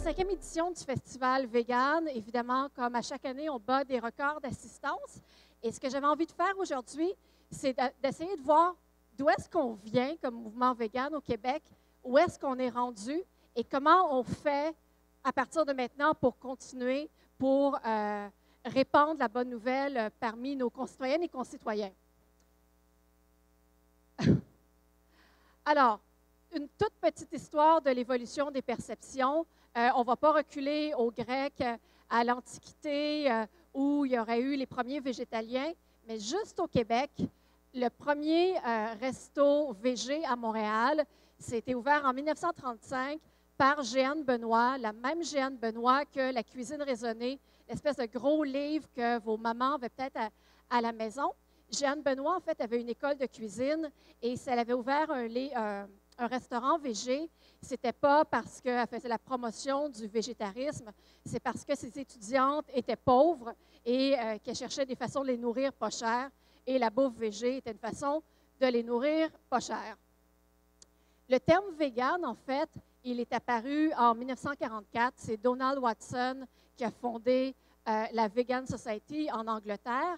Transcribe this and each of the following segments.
5e édition du Festival Vegan. Évidemment, comme à chaque année, on bat des records d'assistance. Et ce que j'avais envie de faire aujourd'hui, c'est d'essayer de voir d'où est-ce qu'on vient comme mouvement vegan au Québec, où est-ce qu'on est rendu et comment on fait à partir de maintenant pour continuer, pour répandre la bonne nouvelle parmi nos concitoyennes et concitoyens. Alors, une toute petite histoire de l'évolution des perceptions. On ne va pas reculer aux Grecs, à l'Antiquité, où il y aurait eu les premiers végétaliens, mais juste au Québec, le premier resto végé à Montréal, c'était ouvert en 1935 par Jeanne Benoît, la même Jeanne Benoît que la cuisine raisonnée, l'espèce de gros livre que vos mamans avaient peut-être à la maison. Jeanne Benoît, en fait, avait une école de cuisine et elle avait ouvert un restaurant végé. Ce n'était pas parce qu'elle faisait la promotion du végétarisme, c'est parce que ses étudiantes étaient pauvres et qu'elle cherchait des façons de les nourrir pas cher. Et la bouffe végé était une façon de les nourrir pas cher. Le terme vegan, en fait, il est apparu en 1944. C'est Donald Watson qui a fondé la Vegan Society en Angleterre.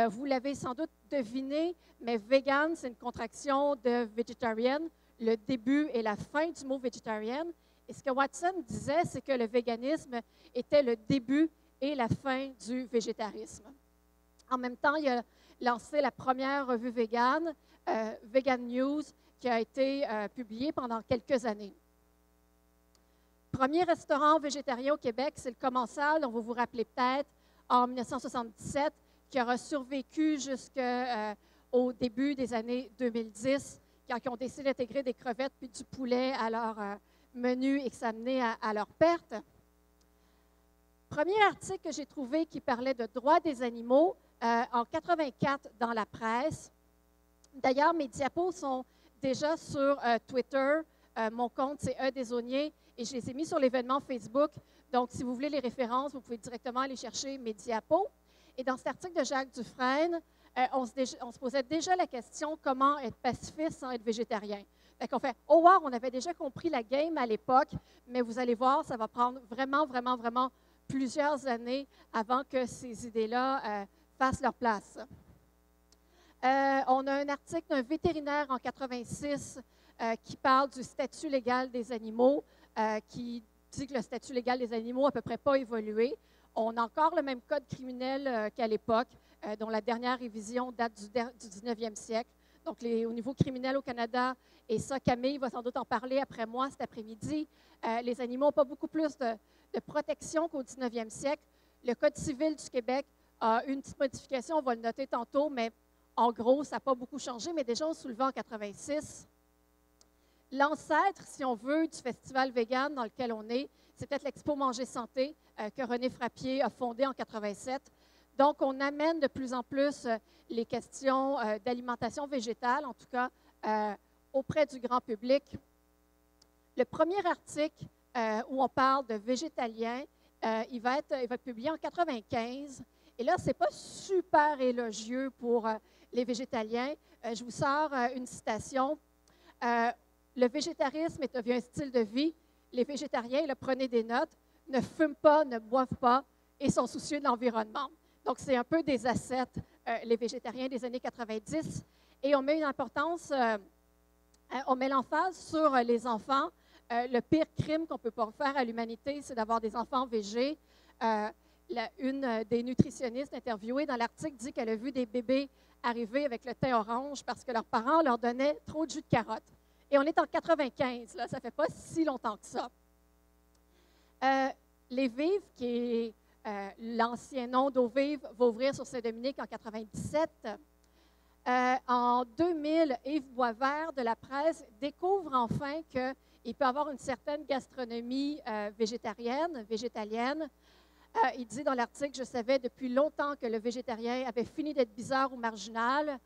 Vous l'avez sans doute deviné, mais vegan, c'est une contraction de vegetarian, le début et la fin du mot vegetarian. Et ce que Watson disait, c'est que le véganisme était le début et la fin du végétarisme. En même temps, il a lancé la première revue vegan, Vegan News, qui a été publiée pendant quelques années. Premier restaurant végétarien au Québec, c'est le Commensal, dont vous vous rappelez peut-être, en 1977, qui aura survécu jusqu'au début des années 2010, quand ils ont décidé d'intégrer des crevettes puis du poulet à leur menu et que ça menait à leur perte. Premier article que j'ai trouvé qui parlait de droits des animaux en 84 dans la presse. D'ailleurs, mes diapos sont déjà sur Twitter. Mon compte, c'est Desaulniers et je les ai mis sur l'événement Facebook. Donc, si vous voulez les références, vous pouvez directement aller chercher mes diapos. Et dans cet article de Jacques Dufresne, on se posait déjà la question comment être pacifiste sans être végétarien. Fait qu'on fait, oh wow, on avait déjà compris la game à l'époque, mais vous allez voir, ça va prendre vraiment plusieurs années avant que ces idées-là fassent leur place. On a un article d'un vétérinaire en 86 qui parle du statut légal des animaux, qui dit que le statut légal des animaux n'a à peu près pas évolué. On a encore le même code criminel qu'à l'époque, dont la dernière révision date du 19e siècle. Donc, au niveau criminel au Canada, et ça, Camille va sans doute en parler après moi cet après-midi, les animaux n'ont pas beaucoup plus de protection qu'au 19e siècle. Le Code civil du Québec a une petite modification, on va le noter tantôt, mais en gros, ça n'a pas beaucoup changé, mais déjà, on soulevait en 86. L'ancêtre, si on veut, du festival vegan dans lequel on est, c'est peut-être l'Expo Manger Santé que René Frappier a fondé en 87. Donc, on amène de plus en plus les questions d'alimentation végétale, en tout cas auprès du grand public. Le premier article où on parle de végétalien, il va être publié en 95. Et là, ce n'est pas super élogieux pour les végétaliens. Je vous sors une citation. Le végétarisme est devenu un style de vie. Les végétariens, là, prenez des notes, ne fument pas, ne boivent pas et sont soucieux de l'environnement. Donc, c'est un peu des ascètes, les végétariens des années 90. Et on met une importance, on met l'emphase sur les enfants. Le pire crime qu'on peut pas faire à l'humanité, c'est d'avoir des enfants végés. Une des nutritionnistes interviewées dans l'article dit qu'elle a vu des bébés arriver avec le teint orange parce que leurs parents leur donnaient trop de jus de carotte. Et on est en 95, là, ça ne fait pas si longtemps que ça. Les Vives, qui est l'ancien nom d'Eau Vive, va ouvrir sur Saint-Dominique en 97. En 2000, Yves Boisvert de la presse découvre enfin qu'il peut avoir une certaine gastronomie végétarienne, végétalienne. Il dit dans l'article, je savais depuis longtemps que le végétarien avait fini d'être bizarre ou marginal,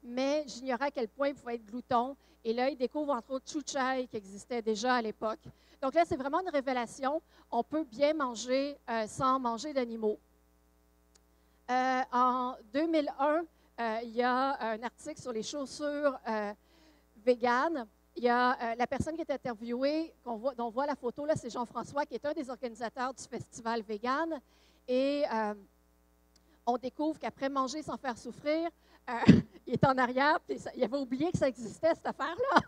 mais j'ignorais à quel point il pouvait être glouton. Et là, il découvre entre autres Chou Chai qui existait déjà à l'époque. Donc là, c'est vraiment une révélation. On peut bien manger sans manger d'animaux. En 2001, il y a un article sur les chaussures véganes il y a la personne qui est interviewée, dont on voit la photo, là, c'est Jean-François, qui est un des organisateurs du festival vegan. Et on découvre qu'après manger sans faire souffrir, il est en arrière, puis il avait oublié que ça existait, cette affaire-là.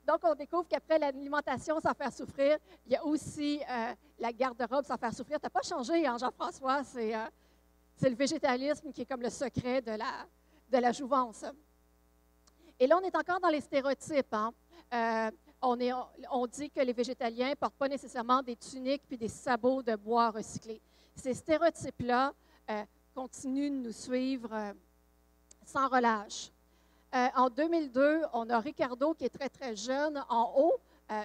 Donc, on découvre qu'après l'alimentation sans faire souffrir, il y a aussi la garde-robe sans faire souffrir. Tu n'as pas changé, hein, Jean-François? C'est le végétalisme qui est comme le secret de la jouvence. Et là, on est encore dans les stéréotypes. Hein. On dit que les végétaliens ne portent pas nécessairement des tuniques puis des sabots de bois recyclés. Ces stéréotypes-là continuent de nous suivre sans relâche. En 2002, on a Ricardo qui est très, très jeune en haut,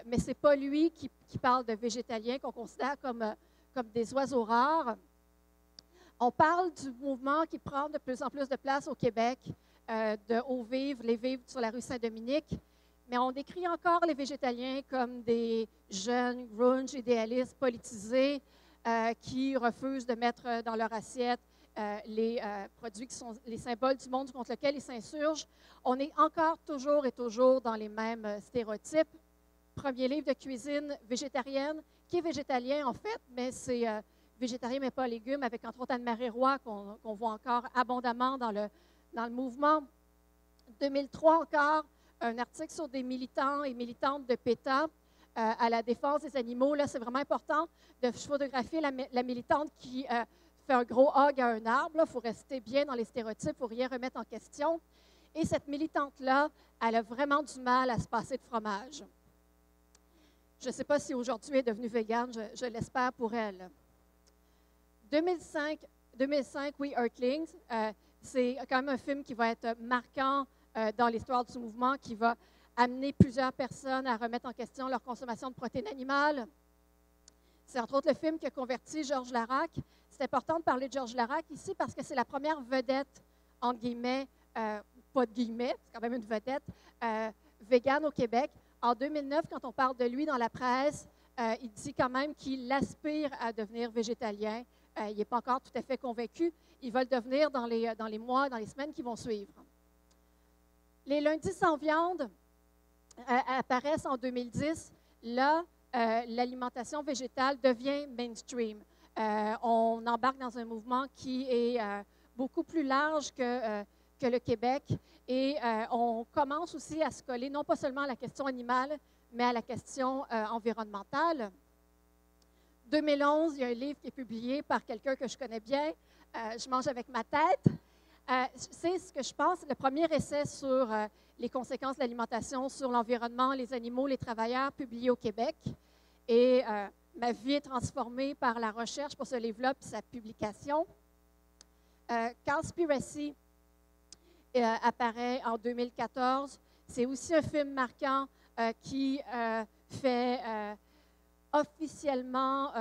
mais ce n'est pas lui qui parle de végétaliens qu'on considère comme des oiseaux rares. On parle du mouvement qui prend de plus en plus de place au Québec, de Haut Vivre, les Vivres sur la rue Saint-Dominique, mais on décrit encore les végétaliens comme des jeunes grunge idéalistes politisés qui refusent de mettre dans leur assiette les produits qui sont les symboles du monde contre lequel ils s'insurgent. On est encore toujours et toujours dans les mêmes stéréotypes. Premier livre de cuisine végétarienne, qui est végétalien en fait, mais c'est végétarien mais pas légumes, avec entre autres Anne-Marie Roy qu'on voit encore abondamment dans le mouvement. 2003 encore, un article sur des militants et militantes de PETA à la défense des animaux. Là, c'est vraiment important de photographier la militante qui fait un gros hug à un arbre. Il faut rester bien dans les stéréotypes, il ne faut rien remettre en question. Et cette militante-là, elle a vraiment du mal à se passer de fromage. Je ne sais pas si aujourd'hui elle est devenue végane, je l'espère pour elle. 2005, oui, Earthlings, c'est quand même un film qui va être marquant dans l'histoire du mouvement, qui va amener plusieurs personnes à remettre en question leur consommation de protéines animales. C'est entre autres le film qui a converti Georges Larac. C'est important de parler de Georges Larac ici parce que c'est la première vedette, entre guillemets, pas de guillemets, c'est quand même une vedette, végane au Québec. En 2009, quand on parle de lui dans la presse, il dit quand même qu'il aspire à devenir végétalien. Il n'est pas encore tout à fait convaincu. Il va le devenir dans les mois, dans les semaines qui vont suivre. Les lundis sans viande apparaissent en 2010. Là, l'alimentation végétale devient mainstream. On embarque dans un mouvement qui est beaucoup plus large que le Québec et on commence aussi à se coller non pas seulement à la question animale, mais à la question environnementale. 2011, il y a un livre qui est publié par quelqu'un que je connais bien, Je mange avec ma tête. C'est ce que je pense, le premier essai sur les conséquences de l'alimentation sur l'environnement, les animaux, les travailleurs, publié au Québec. Et ma vie est transformée par la recherche pour ce livre-là et sa publication. Cowspiracy apparaît en 2014. C'est aussi un film marquant qui fait officiellement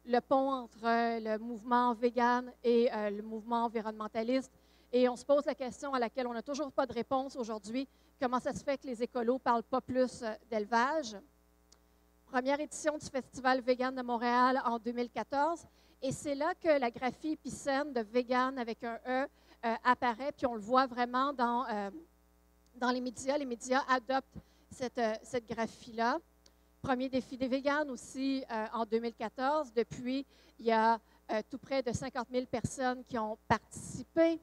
le pont entre le mouvement vegan et le mouvement environnementaliste. Et on se pose la question à laquelle on n'a toujours pas de réponse aujourd'hui. Comment ça se fait que les écolos ne parlent pas plus d'élevage? Première édition du Festival vegan de Montréal en 2014. Et c'est là que la graphie épicène de vegan avec un E apparaît, puis on le voit vraiment dans les médias. Les médias adoptent cette graphie-là. Premier défi des véganes aussi en 2014. Depuis, il y a tout près de 50 000 personnes qui ont participé.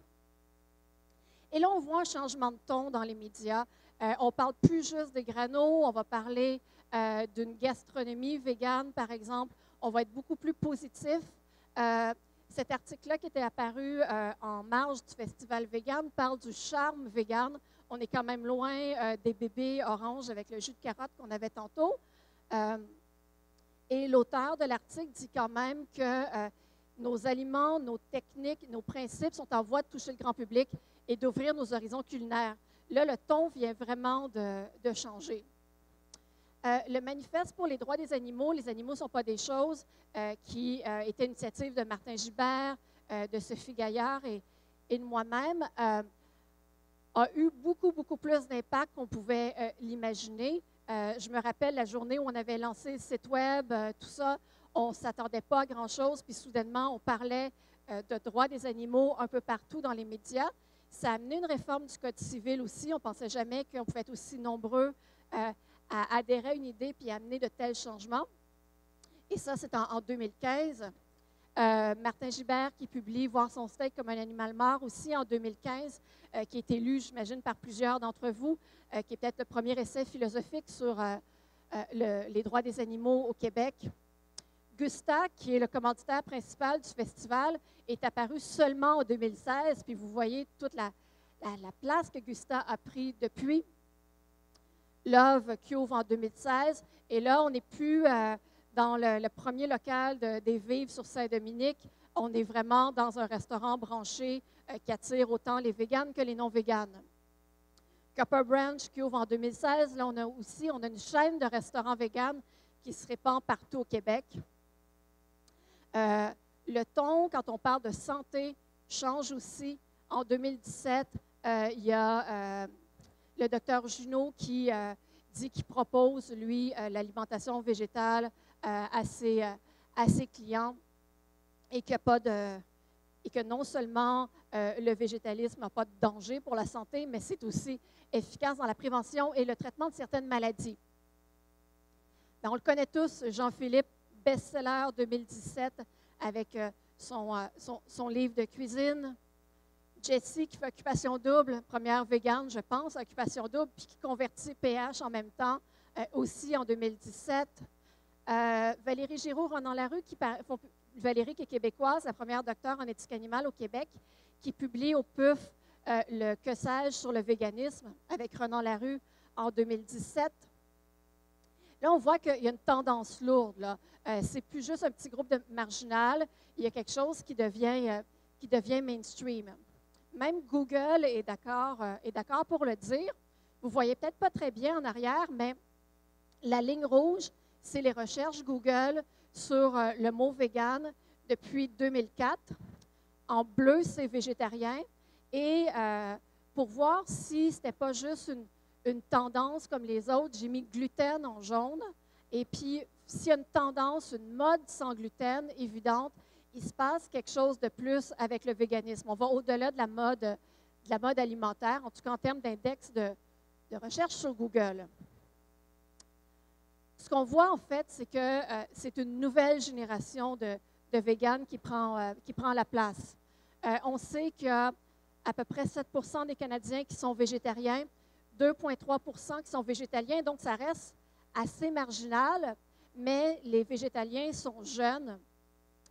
Et là, on voit un changement de ton dans les médias. On ne parle plus juste des granos, on va parler d'une gastronomie végane, par exemple. On va être beaucoup plus positif. Cet article-là qui était apparu en marge du Festival vegan parle du charme vegan. On est quand même loin des bébés oranges avec le jus de carotte qu'on avait tantôt. Et l'auteur de l'article dit quand même que nos aliments, nos techniques, nos principes sont en voie de toucher le grand public et d'ouvrir nos horizons culinaires. Là, le ton vient vraiment de changer. Le manifeste pour les droits des animaux, les animaux ne sont pas des choses, qui était une initiative de Martin Gibert, de Sophie Gaillard et de moi-même, a eu beaucoup, beaucoup plus d'impact qu'on pouvait l'imaginer. Je me rappelle la journée où on avait lancé le site web, tout ça, on ne s'attendait pas à grand-chose, puis soudainement, on parlait de droits des animaux un peu partout dans les médias. Ça a amené une réforme du Code civil aussi. On ne pensait jamais qu'on pouvait être aussi nombreux à adhérer à une idée puis à amener de tels changements. Et ça, c'est en 2015. Martin Gibert qui publie Voir son steak comme un animal mort aussi en 2015, qui est élu, j'imagine, par plusieurs d'entre vous, qui est peut-être le premier essai philosophique sur les droits des animaux au Québec. Gusta, qui est le commanditaire principal du festival, est apparu seulement en 2016, puis vous voyez toute la place que Gusta a pris depuis. Love qui ouvre en 2016, et là, on n'est plus dans le premier local des Vives sur Saint-Dominique. On est vraiment dans un restaurant branché qui attire autant les véganes que les non-véganes. Copper Branch qui ouvre en 2016. Là, on a une chaîne de restaurants véganes qui se répand partout au Québec. Le ton, quand on parle de santé, change aussi. En 2017, il y a le docteur Junot qui dit qu'il propose, lui, l'alimentation végétale à ses clients et que non seulement le végétalisme n'a pas de danger pour la santé, mais c'est aussi efficace dans la prévention et le traitement de certaines maladies. Bien, on le connaît tous, Jean-Philippe, best-seller 2017 avec son livre de cuisine. Jessie qui fait Occupation double, première végane, je pense, Occupation double, puis qui convertit PH en même temps, aussi en 2017. Valérie Giroux, Ronan Larue, Valérie qui est québécoise, la première docteure en éthique animale au Québec, qui publie au PUF le Que sais-je sur le véganisme avec Ronan Larue en 2017. Là, on voit qu'il y a une tendance lourde. C'est plus juste un petit groupe de marginal. Il y a quelque chose qui devient mainstream. Même Google est d'accord pour le dire. Vous ne voyez peut-être pas très bien en arrière, mais la ligne rouge, c'est les recherches Google sur le mot vegan depuis 2004. En bleu, c'est végétarien. Et pour voir si ce n'était pas juste une tendance comme les autres, j'ai mis gluten en jaune. Et puis, s'il y a une tendance, une mode sans gluten évidente, il se passe quelque chose de plus avec le véganisme. On va au-delà de la mode alimentaire, en tout cas en termes d'index de recherche sur Google. Ce qu'on voit, en fait, c'est que c'est une nouvelle génération de véganes qui prend la place. On sait qu'il y a à peu près 7 % des Canadiens qui sont végétariens, 2,3 % qui sont végétaliens, donc ça reste assez marginal, mais les végétaliens sont jeunes,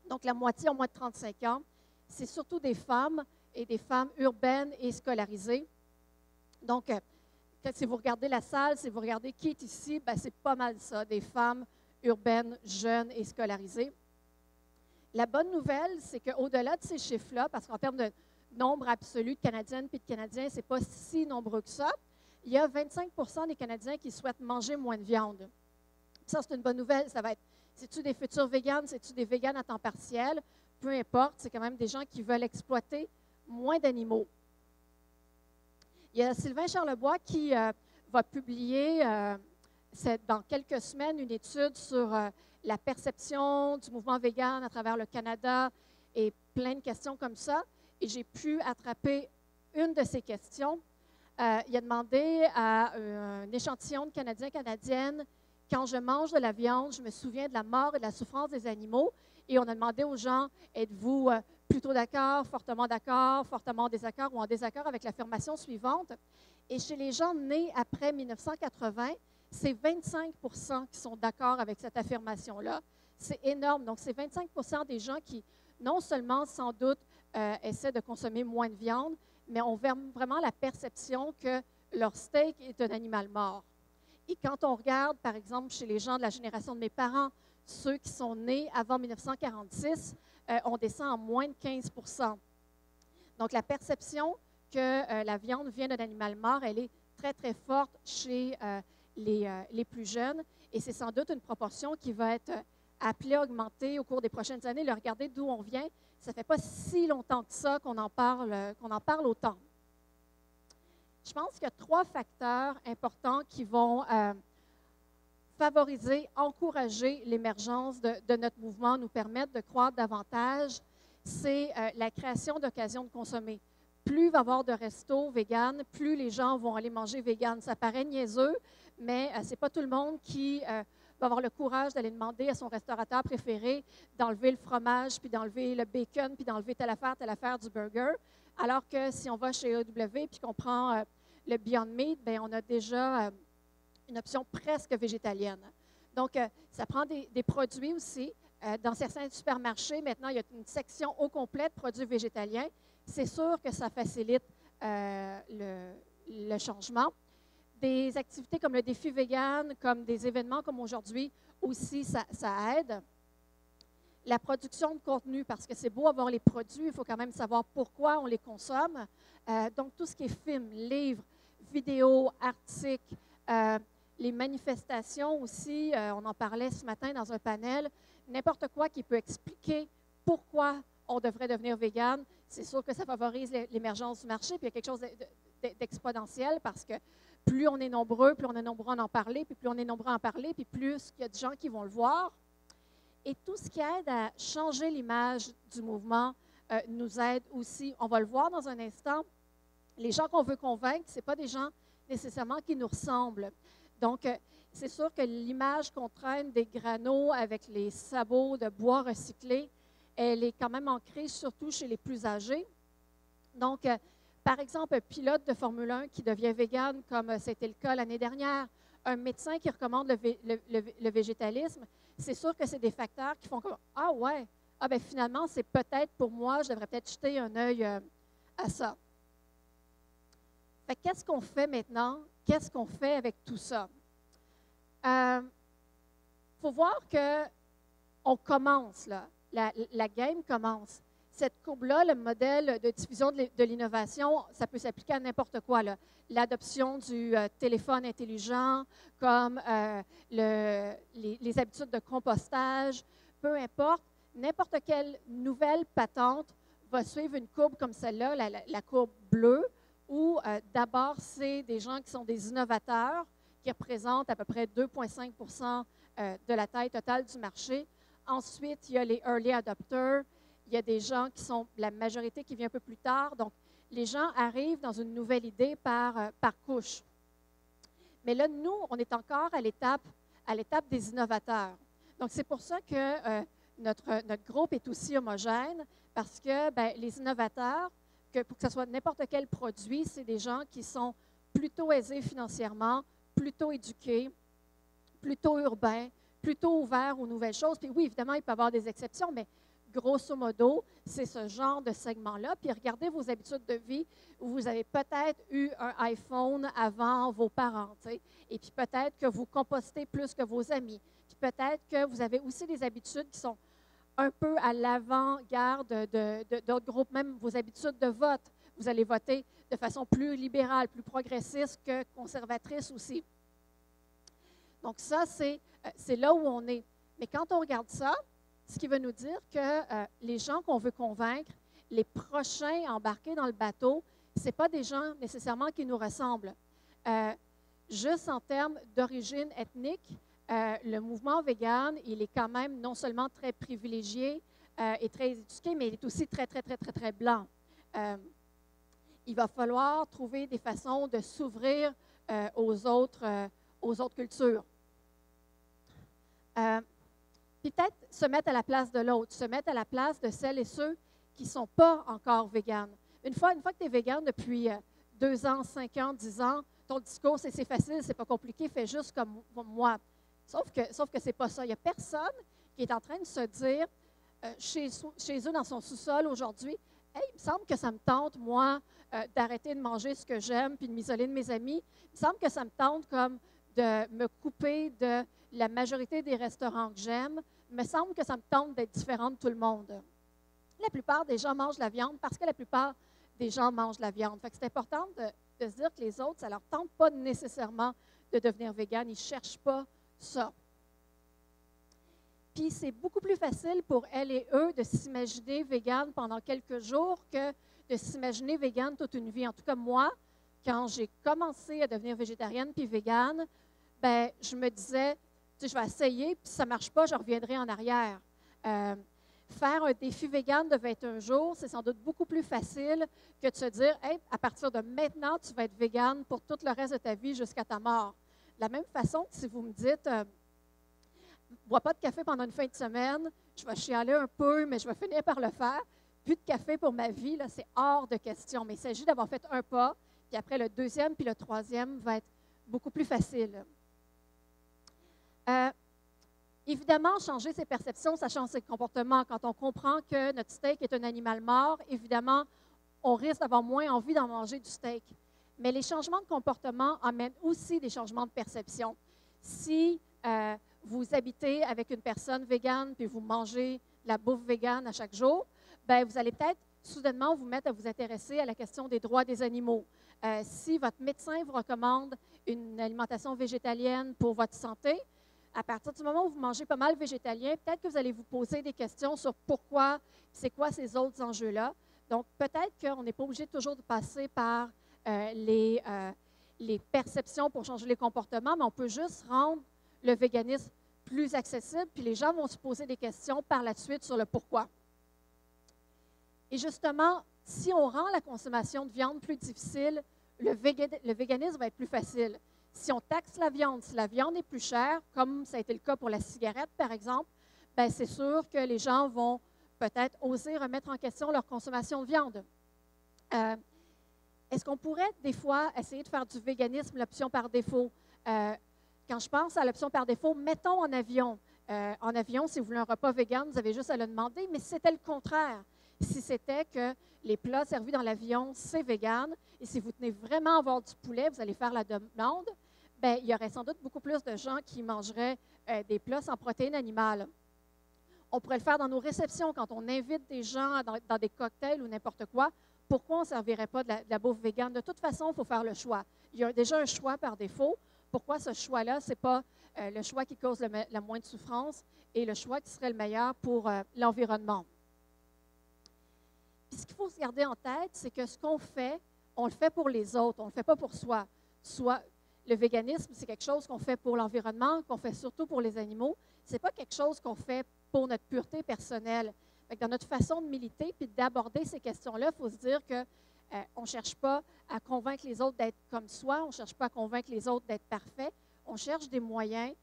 donc la moitié ont moins de 35 ans. C'est surtout des femmes et des femmes urbaines et scolarisées. Donc, si vous regardez la salle, si vous regardez qui est ici, ben, c'est pas mal ça, des femmes urbaines, jeunes et scolarisées. La bonne nouvelle, c'est qu'au-delà de ces chiffres-là, parce qu'en termes de nombre absolu de Canadiennes et de Canadiens, ce n'est pas si nombreux que ça, il y a 25 % des Canadiens qui souhaitent manger moins de viande. Ça, c'est une bonne nouvelle. Ça va être, c'est-tu des futurs véganes, c'est-tu des véganes à temps partiel? Peu importe, c'est quand même des gens qui veulent exploiter moins d'animaux. Il y a Sylvain Charlebois qui va publier dans quelques semaines une étude sur la perception du mouvement vegan à travers le Canada et plein de questions comme ça. Et j'ai pu attraper une de ces questions. Il a demandé à un échantillon de Canadiens et Canadiennes, quand je mange de la viande, je me souviens de la mort et de la souffrance des animaux. Et on a demandé aux gens, êtes-vous plutôt d'accord, fortement en désaccord ou en désaccord avec l'affirmation suivante? Et chez les gens nés après 1980, c'est 25 % qui sont d'accord avec cette affirmation-là. C'est énorme. Donc, c'est 25 % des gens qui, non seulement, sans doute, essaient de consommer moins de viande, mais ont vraiment la perception que leur steak est un animal mort. Et quand on regarde, par exemple, chez les gens de la génération de mes parents, ceux qui sont nés avant 1946, on descend à moins de 15 %. Donc, la perception que la viande vient d'un animal mort, elle est très, très forte chez les plus jeunes. Et c'est sans doute une proportion qui va être appelée à augmenter au cours des prochaines années. Le regarder d'où on vient, ça ne fait pas si longtemps que ça qu'on en parle autant. Je pense qu'il y a 3 facteurs importants qui vont favoriser, encourager l'émergence de notre mouvement, nous permettre de croître davantage. C'est la création d'occasions de consommer. plus il va y avoir de restos véganes, plus les gens vont aller manger vegan. Ça paraît niaiseux, mais ce n'est pas tout le monde qui va avoir le courage d'aller demander à son restaurateur préféré d'enlever le fromage, puis d'enlever le bacon, puis d'enlever telle affaire du burger. Alors que si on va chez EW puis qu'on prend le Beyond Meat, bien, on a déjà une option presque végétalienne. Donc, ça prend des produits aussi. Dans certains supermarchés, maintenant, il y a une section au complet de produits végétaliens. C'est sûr que ça facilite le changement. Des activités comme le défi vegan, comme des événements comme aujourd'hui, aussi, ça aide. La production de contenu, parce que c'est beau avoir les produits, il faut quand même savoir pourquoi on les consomme. Donc, tout ce qui est film, livres, vidéos, articles, les manifestations aussi, on en parlait ce matin dans un panel, n'importe quoi qui peut expliquer pourquoi on devrait devenir vegan, c'est sûr que ça favorise l'émergence du marché, puis il y a quelque chose d'exponentiel parce que plus on est nombreux à en parler, puis plus on est nombreux à en parler, puis plus il y a de gens qui vont le voir. Et tout ce qui aide à changer l'image du mouvement nous aide aussi. On va le voir dans un instant. Les gens qu'on veut convaincre, ce n'est pas des gens nécessairement qui nous ressemblent. Donc, c'est sûr que l'image qu'on traîne des granos avec les sabots de bois recyclés, elle est quand même ancrée surtout chez les plus âgés. Donc, par exemple, un pilote de Formule 1 qui devient vegan, comme c'était le cas l'année dernière, un médecin qui recommande le végétalisme, c'est sûr que c'est des facteurs qui font comme « Ah ouais, ben finalement, c'est peut-être pour moi, je devrais peut-être jeter un œil à ça. » Fait qu'est-ce qu'on fait maintenant? Qu'est-ce qu'on fait avec tout ça? Il faut voir qu'on commence, là. La game commence. Cette courbe-là, le modèle de diffusion de l'innovation, ça peut s'appliquer à n'importe quoi. L'adoption du téléphone intelligent, comme les habitudes de compostage, peu importe, n'importe quelle nouvelle patente va suivre une courbe comme celle-là, la courbe bleue, où d'abord, c'est des gens qui sont des innovateurs, qui représentent à peu près 2,5 de la taille totale du marché. Ensuite, il y a les early adopters. Il y a des gens qui sont la majorité qui vient un peu plus tard. Donc, les gens arrivent dans une nouvelle idée par couche. Mais là, nous, on est encore à l'étape des innovateurs. Donc, c'est pour ça que notre groupe est aussi homogène, parce que les innovateurs, pour que ce soit n'importe quel produit, c'est des gens qui sont plutôt aisés financièrement, plutôt éduqués, plutôt urbains, plutôt ouverts aux nouvelles choses. Puis oui, évidemment, il peut y avoir des exceptions, mais grosso modo, c'est ce genre de segment-là. Puis regardez vos habitudes de vie où vous avez peut-être eu un iPhone avant vos parents, t'sais, et puis peut-être que vous compostez plus que vos amis. Puis peut-être que vous avez aussi des habitudes qui sont un peu à l'avant-garde d'autres groupes, même vos habitudes de vote. Vous allez voter de façon plus libérale, plus progressiste que conservatrice aussi. Donc ça, c'est là où on est. Mais quand on regarde ça, ce qui veut nous dire que les gens qu'on veut convaincre, les prochains embarqués dans le bateau, ce n'est pas des gens nécessairement qui nous ressemblent. Juste en termes d'origine ethnique, le mouvement vegan, il est quand même non seulement très privilégié et très éduqué, mais il est aussi très, très, très, très, très blanc. Il va falloir trouver des façons de s'ouvrir aux autres cultures. Puis peut-être se mettre à la place de l'autre, se mettre à la place de celles et ceux qui ne sont pas encore véganes. Une fois que tu es végane depuis 2 ans, 5 ans, 10 ans, ton discours, c'est facile, c'est pas compliqué, fais juste comme moi. Sauf que ce n'est pas ça. Il n'y a personne qui est en train de se dire chez eux dans son sous-sol aujourd'hui, « Hey, il me semble que ça me tente, moi, d'arrêter de manger ce que j'aime puis de m'isoler de mes amis. Il me semble que ça me tente comme de me couper de la majorité des restaurants que j'aime. Il me semble que ça me tente d'être différente de tout le monde. » La plupart des gens mangent la viande parce que la plupart des gens mangent la viande. Fait que c'est important de se dire que les autres, ça ne leur tente pas nécessairement de devenir végan. Ils ne cherchent pas ça. Puis c'est beaucoup plus facile pour elles et eux de s'imaginer végane pendant quelques jours que de s'imaginer végane toute une vie. En tout cas, moi, quand j'ai commencé à devenir végétarienne puis végane, je me disais, je vais essayer, puis si ça ne marche pas, je reviendrai en arrière. faire un défi vegan de 21 jours, c'est sans doute beaucoup plus facile que de se dire, hey, à partir de maintenant, tu vas être vegan pour tout le reste de ta vie jusqu'à ta mort. De la même façon que si vous me dites, bois pas de café pendant une fin de semaine, je vais chialer un peu, mais je vais finir par le faire. Plus de café pour ma vie, là, c'est hors de question. Mais il s'agit d'avoir fait un pas, puis après le deuxième, puis le troisième va être beaucoup plus facile. Évidemment, changer ses perceptions, ça change ses comportements. Quand on comprend que notre steak est un animal mort, évidemment, on risque d'avoir moins envie d'en manger du steak. Mais les changements de comportement amènent aussi des changements de perception. Si vous habitez avec une personne végane puis vous mangez de la bouffe végane à chaque jour, bien, vous allez peut-être soudainement vous mettre à vous intéresser à la question des droits des animaux. Si votre médecin vous recommande une alimentation végétalienne pour votre santé, à partir du moment où vous mangez pas mal végétalien, peut-être que vous allez vous poser des questions sur pourquoi, c'est quoi ces autres enjeux-là. Donc, peut-être qu'on n'est pas obligé toujours de passer par les perceptions pour changer les comportements, mais on peut juste rendre le véganisme plus accessible, puis les gens vont se poser des questions par la suite sur le pourquoi. Et justement, si on rend la consommation de viande plus difficile, le véganisme va être plus facile. Si on taxe la viande, si la viande est plus chère, comme ça a été le cas pour la cigarette, par exemple, bien, c'est sûr que les gens vont peut-être oser remettre en question leur consommation de viande. Est-ce qu'on pourrait, des fois, essayer de faire du véganisme l'option par défaut? Quand je pense à l'option par défaut, mettons en avion. En avion, si vous voulez un repas vegan, vous avez juste à le demander, mais si c'était le contraire. Si c'était que les plats servis dans l'avion, c'est vegan, et si vous tenez vraiment à avoir du poulet, vous allez faire la demande, bien, il y aurait sans doute beaucoup plus de gens qui mangeraient des plats sans protéines animales. On pourrait le faire dans nos réceptions quand on invite des gens dans des cocktails ou n'importe quoi. Pourquoi on ne servirait pas de la bouffe végane? De toute façon, il faut faire le choix. Il y a déjà un choix par défaut. Pourquoi ce choix-là, ce n'est pas le choix qui cause la moins de souffrance et le choix qui serait le meilleur pour l'environnement? Puis ce qu'il faut se garder en tête, c'est que ce qu'on fait, on le fait pour les autres, on ne le fait pas pour soi. Le véganisme, c'est quelque chose qu'on fait pour l'environnement, qu'on fait surtout pour les animaux. Ce n'est pas quelque chose qu'on fait pour notre pureté personnelle. Dans notre façon de militer puis d'aborder ces questions-là, il faut se dire qu'on ne cherche pas à convaincre les autres d'être comme soi, on ne cherche pas à convaincre les autres d'être parfaits, on cherche des moyens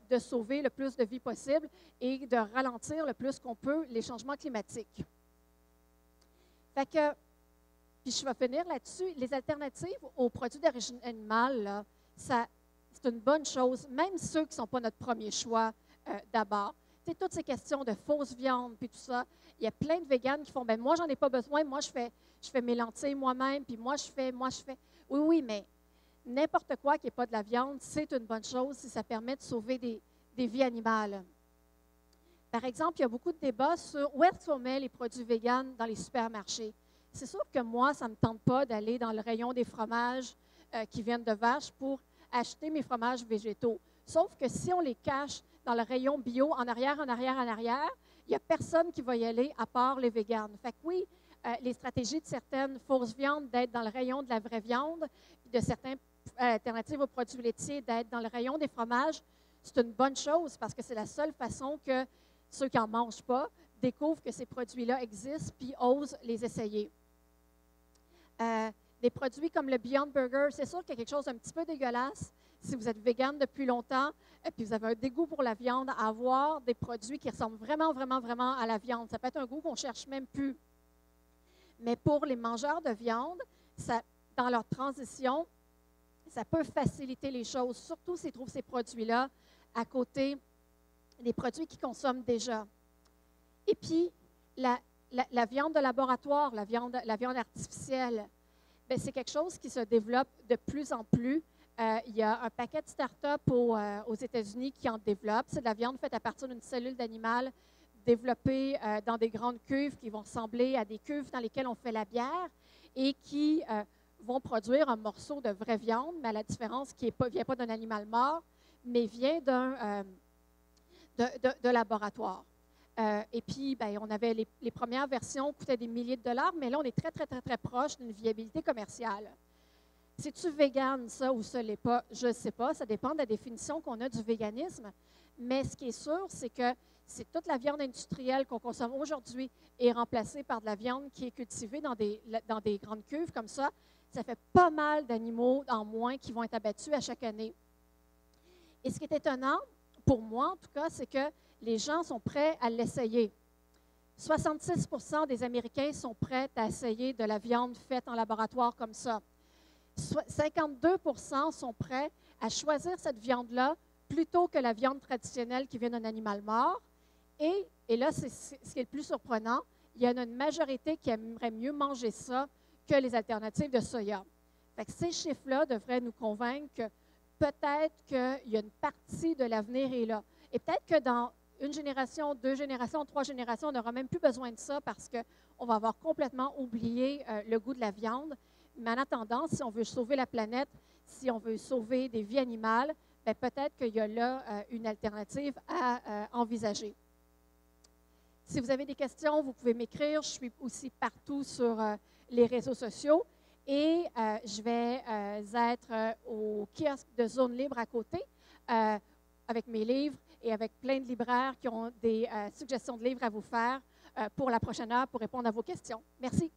de sauver le plus de vies possible et de ralentir le plus qu'on peut les changements climatiques. Fait que, puis je vais finir là-dessus, les alternatives aux produits d'origine animale, c'est une bonne chose, même ceux qui ne sont pas notre premier choix d'abord. Tu sais, toutes ces questions de fausse viande, puis tout ça, il y a plein de véganes qui font, ben moi, j'en ai pas besoin, moi, je fais mes lentilles moi-même, puis moi, je fais. Oui, oui, mais n'importe quoi qui n'est pas de la viande, c'est une bonne chose si ça permet de sauver des vies animales. Par exemple, il y a beaucoup de débats sur où est-ce qu'on met les produits véganes dans les supermarchés. C'est sûr que moi, ça ne me tente pas d'aller dans le rayon des fromages qui viennent de vaches pour acheter mes fromages végétaux. Sauf que si on les cache dans le rayon bio, en arrière, il n'y a personne qui va y aller à part les véganes. Fait que oui, les stratégies de certaines fausses viandes d'être dans le rayon de la vraie viande, puis de certaines alternatives aux produits laitiers d'être dans le rayon des fromages, c'est une bonne chose parce que c'est la seule façon que ceux qui n'en mangent pas découvrent que ces produits-là existent puis osent les essayer. Des produits comme le Beyond Burger, c'est sûr qu'il y a quelque chose d'un petit peu dégueulasse. Si vous êtes vegan depuis longtemps et puis vous avez un dégoût pour la viande, à avoir des produits qui ressemblent vraiment, vraiment, vraiment à la viande. Ça peut être un goût qu'on ne cherche même plus. Mais pour les mangeurs de viande, dans leur transition, ça peut faciliter les choses, surtout s'ils trouvent ces produits-là à côté des produits qu'ils consomment déjà. Et puis, la viande de laboratoire, la viande artificielle, bien, c'est quelque chose qui se développe de plus en plus. Il y a un paquet de start-up aux États-Unis qui en développent. C'est de la viande faite à partir d'une cellule d'animal développée dans des grandes cuves qui vont ressembler à des cuves dans lesquelles on fait la bière et qui vont produire un morceau de vraie viande, mais à la différence qui ne vient pas d'un animal mort, mais vient de laboratoire. Et puis, bien, on avait les premières versions coûtaient des milliers de dollars, mais là, on est très, très, très, très proche d'une viabilité commerciale. C'est-tu vegan, ça, ou ça ne l'est pas? Je ne sais pas. Ça dépend de la définition qu'on a du véganisme. Mais ce qui est sûr, c'est que si toute la viande industrielle qu'on consomme aujourd'hui est remplacée par de la viande qui est cultivée dans des grandes cuves comme ça fait pas mal d'animaux en moins qui vont être abattus à chaque année. Et ce qui est étonnant, pour moi en tout cas, c'est que les gens sont prêts à l'essayer. 66 des Américains sont prêts à essayer de la viande faite en laboratoire comme ça. 52 sont prêts à choisir cette viande-là plutôt que la viande traditionnelle qui vient d'un animal mort. Et là, c'est ce qui est le plus surprenant, il y en a une majorité qui aimerait mieux manger ça que les alternatives de soya. Fait que ces chiffres-là devraient nous convaincre que peut-être qu'il y a une partie de l'avenir est là. Et peut-être que dans une génération, 2 générations, 3 générations, on n'aura même plus besoin de ça parce qu'on va avoir complètement oublié le goût de la viande. Mais en attendant, si on veut sauver la planète, si on veut sauver des vies animales, bien, peut-être qu'il y a là une alternative à envisager. Si vous avez des questions, vous pouvez m'écrire. Je suis aussi partout sur les réseaux sociaux. Et je vais être au kiosque de Zone Libre à côté avec mes livres et avec plein de libraires qui ont des suggestions de livres à vous faire pour la prochaine heure pour répondre à vos questions. Merci.